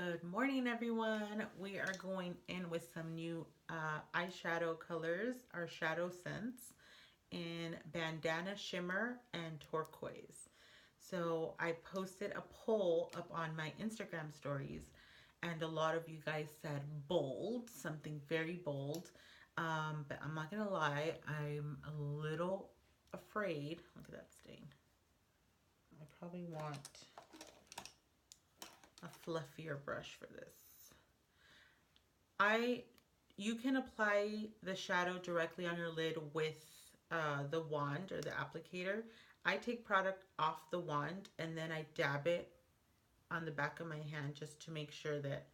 Good morning, everyone. We are going in with some new eyeshadow colors, our Shadowsense in Bandana Shimmer and Turquoise. So I posted a poll up on my Instagram stories, and a lot of you guys said bold, something very bold. But I'm not gonna lie, I'm a little afraid. Look at that stain. I probably want a fluffier brush for this. I You can apply the shadow directly on your lid with the wand or the applicator. I take product off the wand and then I dab it on the back of my hand just to make sure that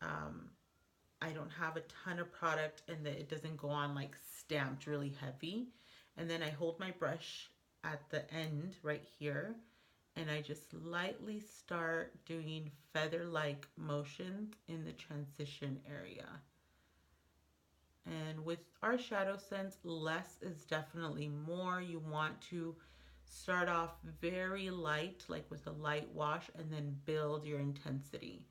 um, I don't have a ton of product and that it doesn't go on like stamped really heavy. And then I hold my brush at the end right here and I just lightly start doing feather-like motions in the transition area. And with our Shadowsense, less is definitely more. You want to start off very light, like with a light wash, and then build your intensity.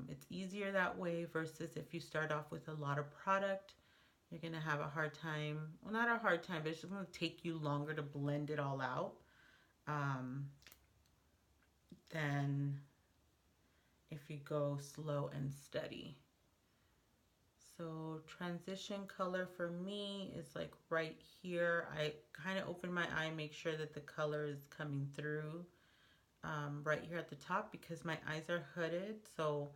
It's easier that way versus if you start off with a lot of product, you're going to have a hard time. Well, not a hard time, but it's just going to take you longer to blend it all out um, than if you go slow and steady. So transition color for me is like right here. I kind of open my eye, make sure that the color is coming through right here at the top because my eyes are hooded. So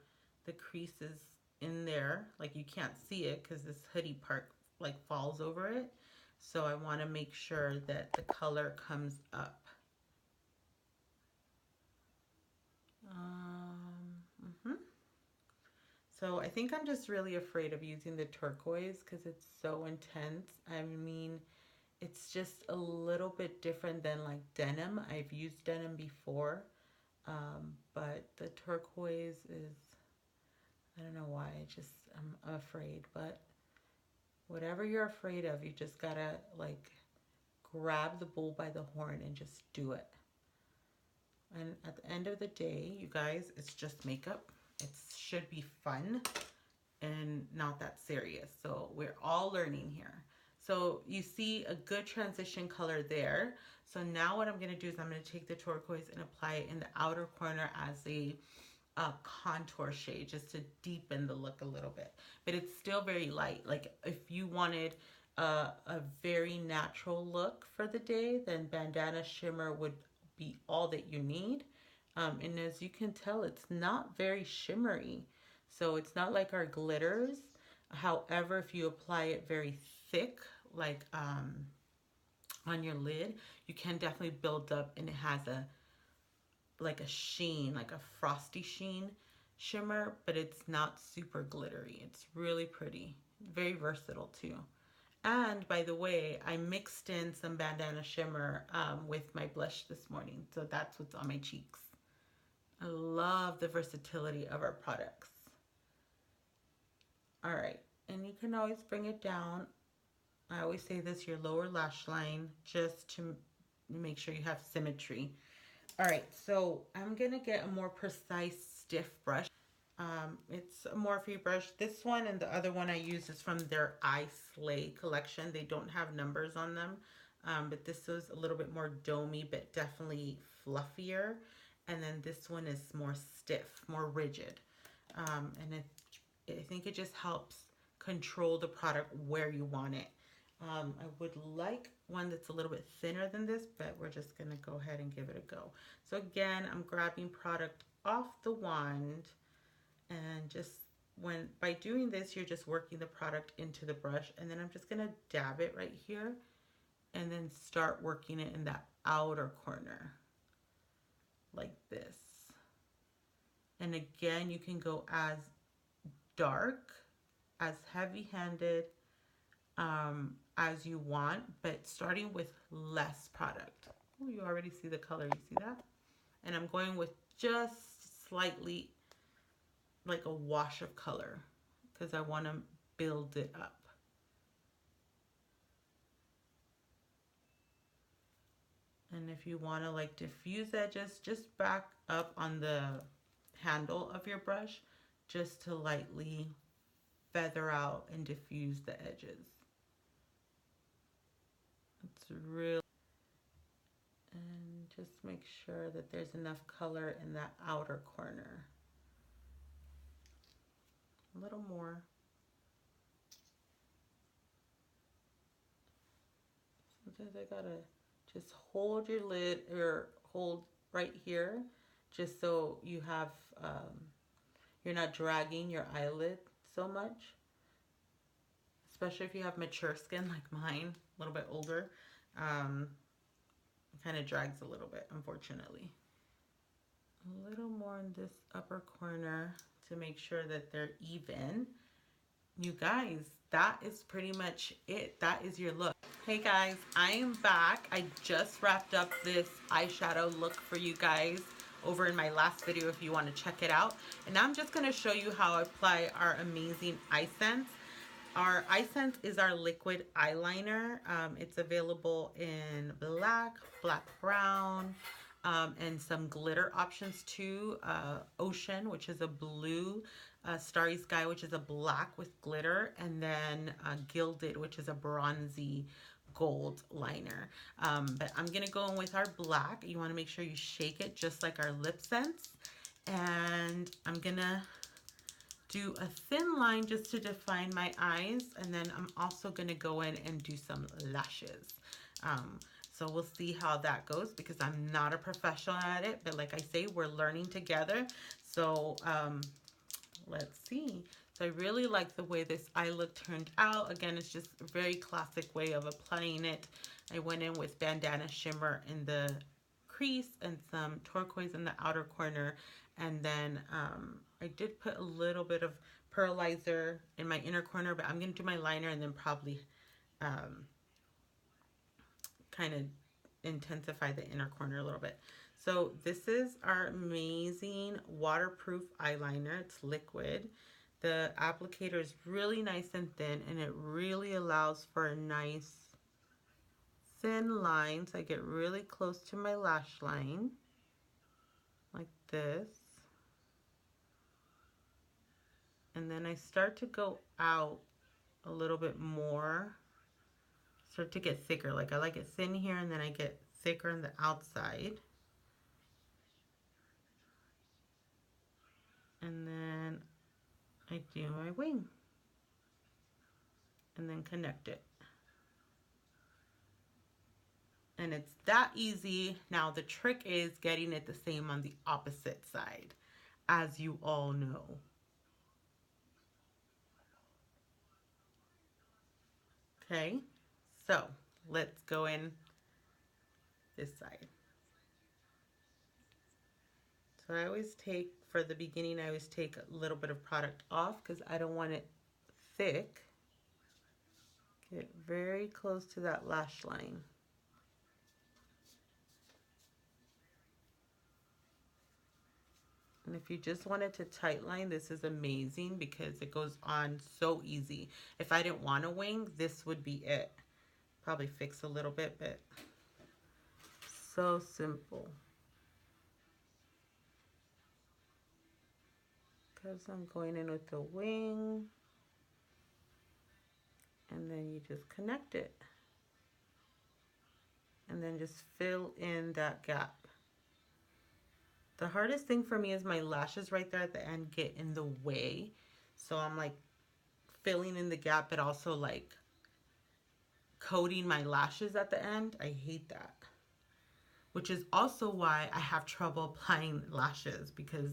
the crease is in there. Like you can't see it because this hoodie part like falls over it. So I want to make sure that the color comes up. Mm-hmm. So I think I'm just really afraid of using the turquoise because it's so intense. I mean, it's just a little bit different than like denim. I've used denim before, but the turquoise is, I don't know why, I'm afraid. But whatever you're afraid of, you just gotta like grab the bull by the horn and just do it. And at the end of the day, you guys, it's just makeup. It should be fun and not that serious. So we're all learning here. So you see a good transition color there. So now what I'm going to do is I'm going to take the turquoise and apply it in the outer corner as a contour shade just to deepen the look a little bit. But it's still very light. Like if you wanted a very natural look for the day, then bandana shimmer would be all that you need. And as you can tell, it's not very shimmery. So it's not like our glitters. However, if you apply it very thick, like on your lid, you can definitely build up and it has a sheen, like a frosty sheen shimmer, but it's not super glittery. It's really pretty. Very versatile too. And by the way, I mixed in some bandana shimmer with my blush this morning. So that's what's on my cheeks. I love the versatility of our products. All right, and you can always bring it down. I always say this, your lower lash line, just to make sure you have symmetry. All right, so I'm gonna get a more precise, stiff brush. It's a Morphe brush. This one and the other one I use is from their I Slay collection. They don't have numbers on them, but this was a little bit more domey, but definitely fluffier. And then this one is more stiff, more rigid. And I think it just helps control the product where you want it. I would like one that's a little bit thinner than this, but we're just gonna go ahead and give it a go. So again, I'm grabbing product off the wand and just by doing this, you're just working the product into the brush, and then I'm just gonna dab it right here and then start working it in that outer corner like this. And again, you can go as dark, as heavy-handed as you want, but starting with less product. Oh, you already see the color, you see that? And I'm going with just slightly like a wash of color because I want to build it up. And if you want to like diffuse edges, just back up on the handle of your brush just to lightly feather out and diffuse the edges. It's really, and just make sure that there's enough color in that outer corner. A little more. Sometimes I gotta just hold your lid or hold right here just so you have, you're not dragging your eyelid so much. Especially if you have mature skin like mine, a little bit older. It kind of drags a little bit, unfortunately. A little more in this upper corner to make sure that they're even. You guys, that is pretty much it. That is your look. Hey guys, I am back. I just wrapped up this eyeshadow look for you guys over in my last video if you want to check it out. And now I'm just going to show you how I apply our amazing Eyeshadow. Our Eyeshadow is our liquid eyeliner. It's available in black, black brown, and some glitter options too. Ocean, which is a blue, Starry Sky, which is a black with glitter, and then Gilded, which is a bronzy gold liner. But I'm gonna go in with our black. You want to make sure you shake it just like our lip sense, and I'm gonna do a thin line just to define my eyes, and then I'm also gonna go in and do some lashes. So we'll see how that goes because I'm not a professional at it, but like I say, we're learning together. So let's see. So I really like the way this eye look turned out. Again, it's just a very classic way of applying it. I went in with bandana shimmer in the crease and some turquoise in the outer corner, and then I did put a little bit of pearlizer in my inner corner, but I'm going to do my liner and then probably kind of intensify the inner corner a little bit. So this is our amazing waterproof eyeliner. It's liquid. The applicator is really nice and thin, and it really allows for a nice thin line. So I get really close to my lash line like this. And then I start to go out a little bit more, start to get thicker. Like I like it thin here, and then I get thicker on the outside. And then I do my wing. And then connect it. And it's that easy. Now the trick is getting it the same on the opposite side, as you all know. Okay, so let's go in this side. So I always take, for the beginning, I always take a little bit of product off because I don't want it thick. Get very close to that lash line. And if you just wanted to tight line, this is amazing because it goes on so easy. If I didn't want a wing, this would be it. Probably fix a little bit, but so simple. Because I'm going in with the wing. And then you just connect it. And then just fill in that gap. The hardest thing for me is my lashes right there at the end get in the way. So I'm like filling in the gap, but also like coating my lashes at the end. I hate that. Which is also why I have trouble applying lashes, because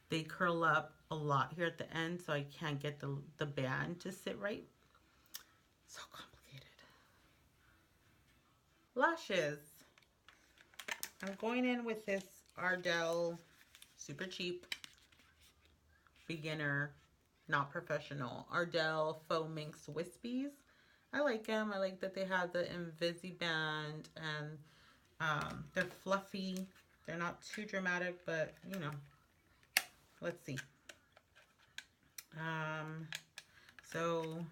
they curl up a lot here at the end, so I can't get the band to sit right. So complicated. Lashes. I'm going in with this Ardell, super cheap, beginner, not professional, Ardell Faux Minx Wispies. I like them. I like that they have the Invisi band, and they're fluffy. They're not too dramatic, but you know, let's see. So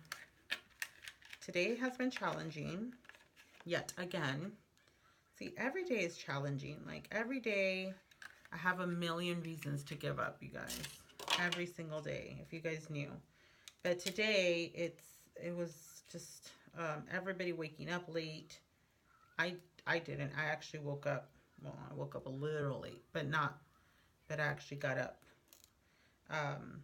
today has been challenging yet again. See, every day is challenging. Like every day I have a million reasons to give up, you guys. Every single day, if you guys knew. But today, it was just everybody waking up late. I didn't. I actually woke up. Well, I woke up a little late, but not. But I actually got up. Um,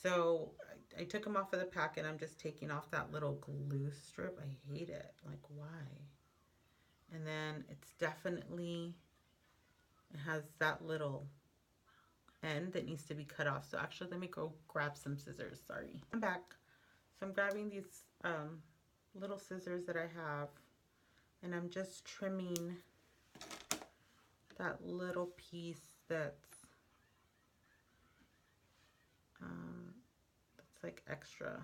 so I took them off of the packet. I'm just taking off that little glue strip. I hate it. Like, why? And then it's definitely, it has that little end that needs to be cut off. So actually, let me go grab some scissors. Sorry. I'm back. So I'm grabbing these little scissors that I have, and I'm just trimming that little piece that's like extra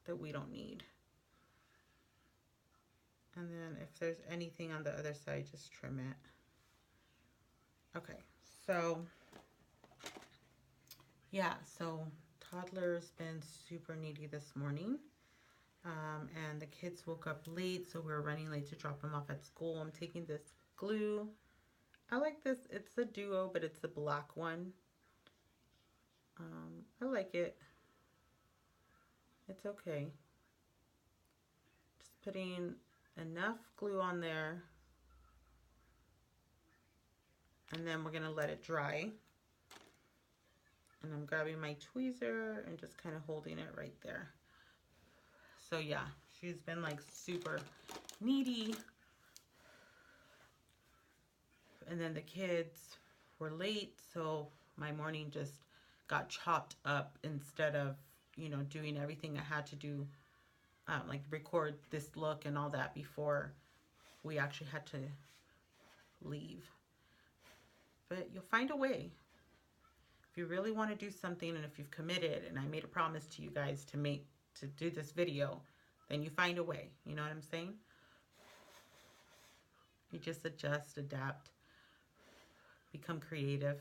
that we don't need. And then if there's anything on the other side, just trim it. Okay, so yeah, so toddler's been super needy this morning. And the kids woke up late, so we're running late to drop them off at school. I'm taking this glue. I like this. It's a duo, but it's the black one. I like it. It's okay. Just putting enough glue on there. And then we're going to let it dry. And I'm grabbing my tweezer and just kind of holding it right there. So yeah, she's been like super needy. And then the kids were late, so my morning just got chopped up instead of, you know, doing everything I had to do, like record this look and all that before we actually had to leave. But you'll find a way. If you really want to do something, and if you've committed, and I made a promise to you guys to do this video, then you find a way. You know what I'm saying? You just adjust, adapt, become creative.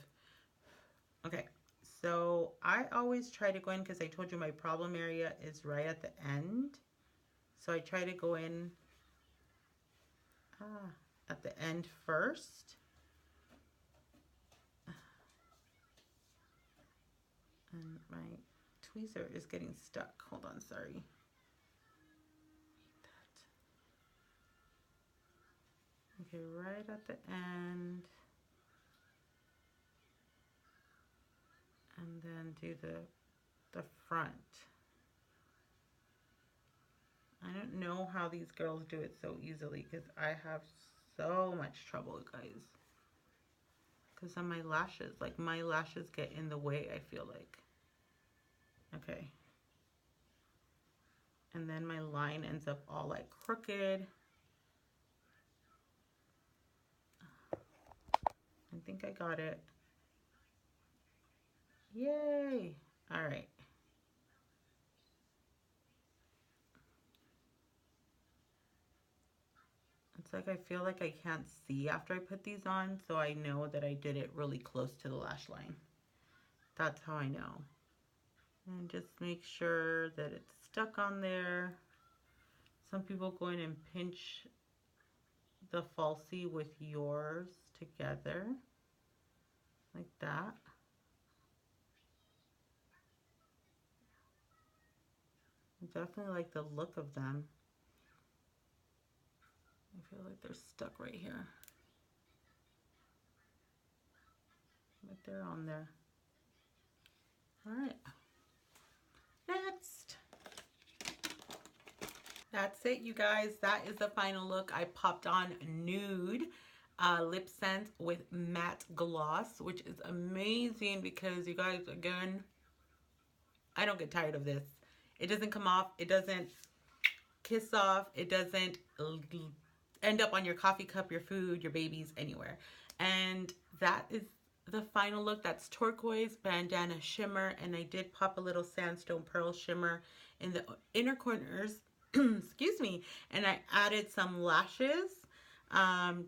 Okay, so I always try to go in, because I told you my problem area is right at the end. So I try to go in at the end first. And my tweezer is getting stuck. Hold on, sorry. Okay, right at the end. And then do the front. I don't know how these girls do it so easily, because I have so much trouble, guys. Because of my lashes. Like, my lashes get in the way, I feel like. Okay. And then my line ends up all like crooked. I think I got it. Yay! All right. It's like I feel like I can't see after I put these on, so I know that I did it really close to the lash line. That's how I know. And just make sure that it's stuck on there. Some people go in and pinch the falsie with yours together, like that. I definitely like the look of them. I feel like they're stuck right here. But they're on there. All right. Next. That's it, you guys. That is the final look. I popped on nude lip scent with matte gloss, which is amazing because, you guys, again, I don't get tired of this. It doesn't come off. It doesn't kiss off. It doesn't end up on your coffee cup, your food, your babies, anywhere. And that is the final look. That's turquoise bandana shimmer, and I did pop a little sandstone pearl shimmer in the inner corners. Excuse me. And I added some lashes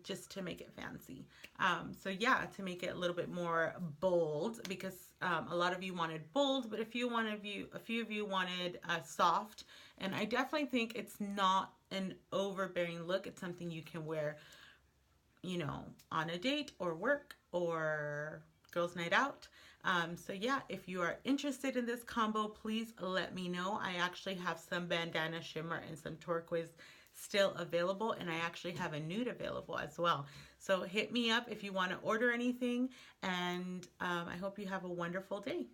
just to make it fancy. So yeah, to make it a little bit more bold, because a lot of you wanted bold, but a few of you wanted soft. And I definitely think it's not an overbearing look. It's something you can wear you know, on a date or work or girls' night out. So yeah, if you are interested in this combo, please let me know. I actually have some bandana shimmer and some turquoise still available, and I actually have a nude available as well. So hit me up if you want to order anything, and I hope you have a wonderful day.